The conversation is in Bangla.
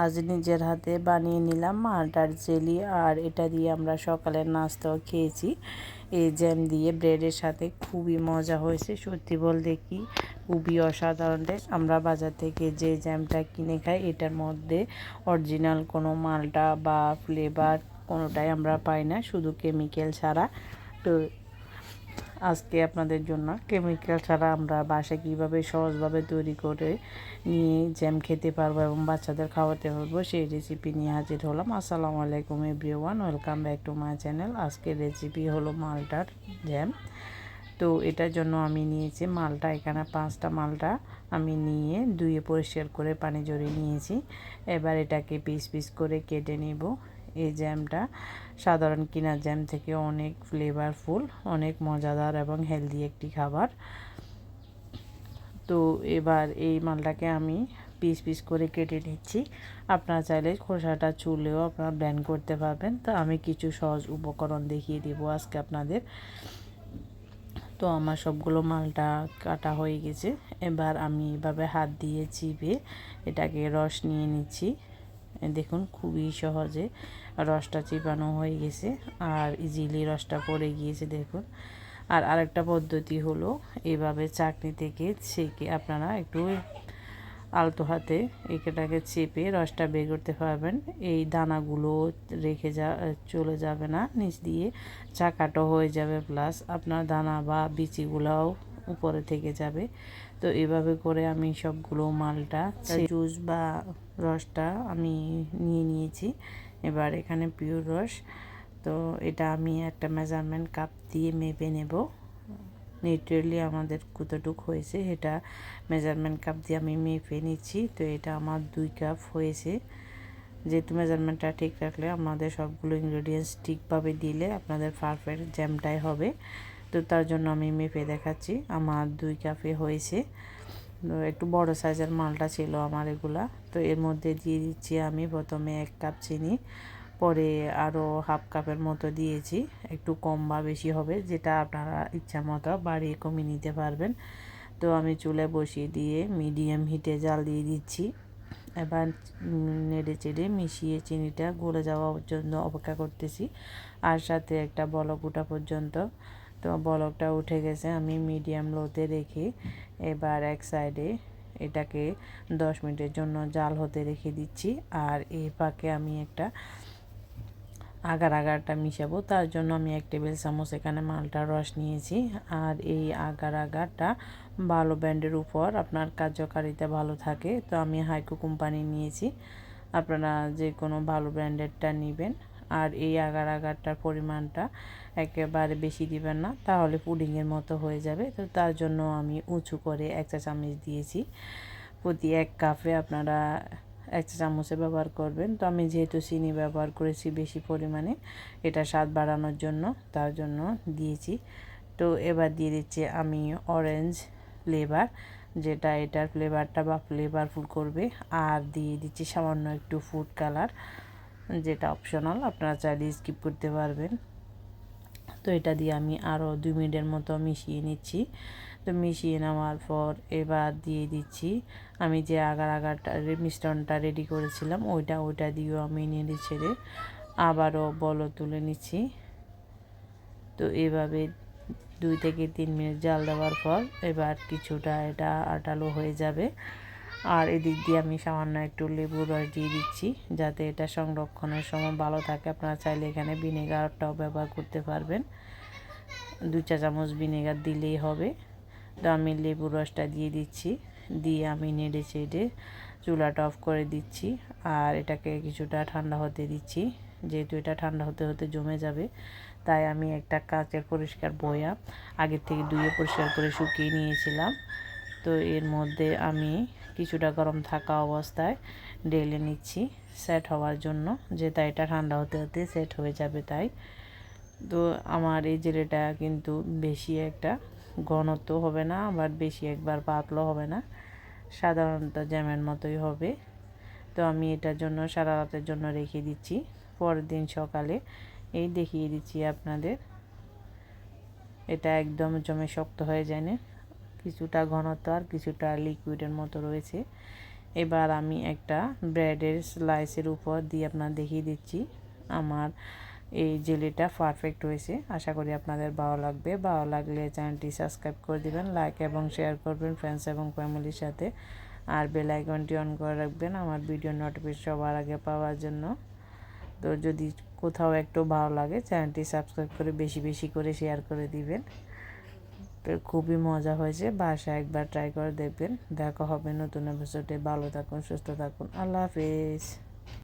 আজ নিজের হাতে বানিয়ে নিলাম মালটার জেলি, আর এটা দিয়ে আমরা সকালের নাস্তাও খেয়েছি। এই জ্যাম দিয়ে ব্রেডের সাথে খুবই মজা হয়েছে। সত্যি বলতে কি খুবই অসাধারণ টেস্ট। আমরা বাজার থেকে যে জ্যামটা কিনে খাই এটার মধ্যে অরিজিনাল কোনো মালটা বা ফ্লেভার কোনোটাই আমরা পাই না, শুধু কেমিক্যাল ছাড়া। তো আজকে আপনাদের জন্য কেমিক্যাল ছাড়া আমরা বাসায় কীভাবে সহজভাবে তৈরি করে নিয়ে জ্যাম খেতে পারবো এবং বাচ্চাদের খাওয়াতে পারবো সেই রেসিপি নিয়ে হাজির হলাম। আসসালামু আলাইকুম everyone, welcome back to my channel. আজকের রেসিপি হলো মালটার জ্যাম। তো এটার জন্য আমি নিয়েছি মালটা, এখানে 5টা মালটা আমি নিয়ে ধুয়ে পরিষ্কার করে পানি ঝরিয়ে নিয়েছি। এবার এটাকে পিস পিস করে কেটে নিব। এই জ্যামটা সাধারণ কিনা জ্যাম থেকে অনেক ফ্লেভারফুল, অনেক মজাদার এবং হেলদি একটি খাবার। তো এবার এই মালটাকে আমি পিস পিস করে কেটে নিচ্ছি। আপনারা চাইলে খোসাটা চুলেও আপনারা ব্লেন্ড করতে পারবেন। তো আমি কিছু সহজ উপকরণ দেখিয়ে দেব আজকে আপনাদের। তো আমার সবগুলো মালটা কাটা হয়ে গেছে। এবার আমি এভাবে হাত দিয়ে চিপে এটাকে রস নিয়ে নিচ্ছি। দেখুন খুবই সহজে রসটা চিপানো হয়ে গেছে আর ইজিলি রসটা পড়ে গিয়েছে দেখুন। আর আরেকটা পদ্ধতি হলো এভাবে চাকনি থেকে ছেঁকে আপনারা একটু আলতো হাতে এটাকে চেপে রসটা বের করতে পারবেন। এই দানাগুলো রেখে চলে যাবে না, নিচ দিয়ে চাকাটো হয়ে যাবে, প্লাস আপনার দানা বা বিচিগুলোও উপরে থেকে যাবে। তো এভাবে করে আমি সবগুলো মালটা জুস বা রসটা আমি নিয়ে নিয়েছি। এবার এখানে পিওর রস, তো এটা আমি একটা মেজারমেন্ট কাপ দিয়ে মেপে নেব। নিউট্রালি আমাদের কতটুক হয়েছে এটা মেজারমেন্ট কাপ দিয়ে আমি মেপে নিচ্ছি। তো এটা আমার 2 কাপ হয়েছে। যেহেতু মেজারমেন্টটা ঠিক রাখলে আমাদের সবগুলো ইনগ্রেডিয়েন্টস ঠিকভাবে দিলে আপনাদের পারফেক্ট জ্যামটাই হবে। তো তার জন্য আমি মেপে দেখাচ্ছি, আমার 2 কাপে হয়েছে। একটু বড় সাইজের মালটা ছিল আমার এগুলা। তো এর মধ্যে দিয়ে দিচ্ছি আমি প্রথমে 1 কাপ চিনি, পরে আরও হাফ কাপের মতো দিয়েছি। একটু কম বা বেশি হবে, যেটা আপনারা ইচ্ছা মতো বাড়িয়ে কমিয়ে নিতে পারবেন। তো আমি চুলে বসিয়ে দিয়ে মিডিয়াম হিটে জাল দিয়ে দিচ্ছি। এবার নেড়ে চেড়ে মিশিয়ে চিনিটা গলে যাওয়া পর্যন্ত অপেক্ষা করতেছি, আর সাথে একটা বলক ওঠা পর্যন্ত। তো বলকটা উঠে গেছে, আমি মিডিয়াম লোতে রেখে এবার এক সাইডে এটাকে 10 মিনিটের জন্য জাল হতে রেখে দিচ্ছি। আর এই পাকে আমি একটা আগারটা মিশাবো, তার জন্য আমি 1 টেবিল চামচ এখানে মালটার রস নিয়েছি। আর এই আগারটা ভালো ব্র্যান্ডের উপর আপনার কার্যকারিতা ভালো থাকে। তো আমি হাইকো কোম্পানি নিয়েছি, আপনারা যে কোনো ভালো ব্র্যান্ডেরটা নেবেন। আর এই আগারটার পরিমাণটা একেবারে বেশি দিবেন না, তাহলে পুডিংয়ের মতো হয়ে যাবে। তো তার জন্য আমি উঁচু করে 1 চা চামচ দিয়েছি। প্রতি 1 কাপে আপনারা 1 চা চামচে ব্যবহার করবেন। তো আমি যেহেতু চিনি ব্যবহার করেছি বেশি পরিমাণে, এটা স্বাদ বাড়ানোর জন্য, তার জন্য দিয়েছি। তো এবার দিয়ে দিচ্ছি আমি অরেঞ্জ ফ্লেভার, যেটা এটার ফ্লেভারটা বা ফ্লেভারফুল করবে। আর দিয়ে দিচ্ছি সামান্য একটু ফুড কালার, যেটা অপশনাল, আপনারা চাইলে স্কিপ করতে পারবেন। তো এটা দিয়ে আমি আরও 2 মিনিটের মতো মিশিয়ে নিচ্ছি। তো মিশিয়ে নেওয়ার পর এবার দিয়ে দিচ্ছি আমি যে আগারটা মিশ্রণটা রেডি করেছিলাম, ওইটা দিয়েও আমি নেড়ে ছেড়ে আবারও বলক তুলে নিচ্ছি। তো এভাবে 2 থেকে 3 মিনিট জাল দেওয়ার পর এবার কিছুটা এটা আটালো হয়ে যাবে। আর এদিক দিয়ে আমি সামান্য একটু লেবুর রস দিয়ে দিচ্ছি, যাতে এটা সংরক্ষণের সময় ভালো থাকে। আপনারা চাইলে এখানে ভিনেগারটাও ব্যবহার করতে পারবেন, 2 চা চামচ ভিনেগার দিলেই হবে। তো আমি লেবুর রসটা দিয়ে দিচ্ছি, দিয়ে আমি নেড়ে চেড়ে চুলাটা অফ করে দিচ্ছি। আর এটাকে কিছুটা ঠান্ডা হতে দিচ্ছি, যেহেতু এটা ঠান্ডা হতে হতে জমে যাবে। তাই আমি একটা কাচের পরিষ্কার বয়াম আগের থেকে ধুয়ে পরিষ্কার করে শুকিয়ে নিয়েছিলাম। তো এর মধ্যে আমি কিছুটা গরম থাকা অবস্থায় ঢেলে নিচ্ছি সেট হওয়ার জন্য, যেটা এটা ঠান্ডা হতে হতে সেট হয়ে যাবে তাই। তো আমার এই জেলেটা কিন্তু বেশি একটা ঘনত্ব হবে না, আবার বেশি একবার পাতলা হবে না, সাধারণত জ্যামের মতোই হবে। তো আমি এটার জন্য সারা রাতের জন্য রেখে দিচ্ছি। পরের দিন সকালে এই দেখিয়ে দিচ্ছি আপনাদের, এটা একদম জমে শক্ত হয়ে যায় না, কিছুটা ঘনত্ব আর কিছুটা লিকুইডের মতো রয়েছে। এবার আমি একটা ব্রেডের স্লাইসের উপর দিয়ে আপনার দেখিয়ে দিচ্ছি আমার এই জেলিটা পারফেক্ট হয়েছে। আশা করি আপনাদের ভালো লাগবে। ভালো লাগলে চ্যানেলটি সাবস্ক্রাইব করে দিবেন, লাইক এবং শেয়ার করবেন ফ্রেন্ডস এবং ফ্যামিলির সাথে। আর বেল আইকনটি অন করে রাখবেন আমার ভিডিও নোটিফিকেশন সবার আগে পাওয়ার জন্য। তো যদি কোথাও একটু ভালো লাগে চ্যানেলটি সাবস্ক্রাইব করে বেশি বেশি করে শেয়ার করে দিবেন। তো খুবই মজা হয়েছে, বাসায় একবার ট্রাই করে দেখবেন। দেখা হবে নতুন এপিসোডে। ভালো থাকুন, সুস্থ থাকুন, আল্লাহ হাফেজ।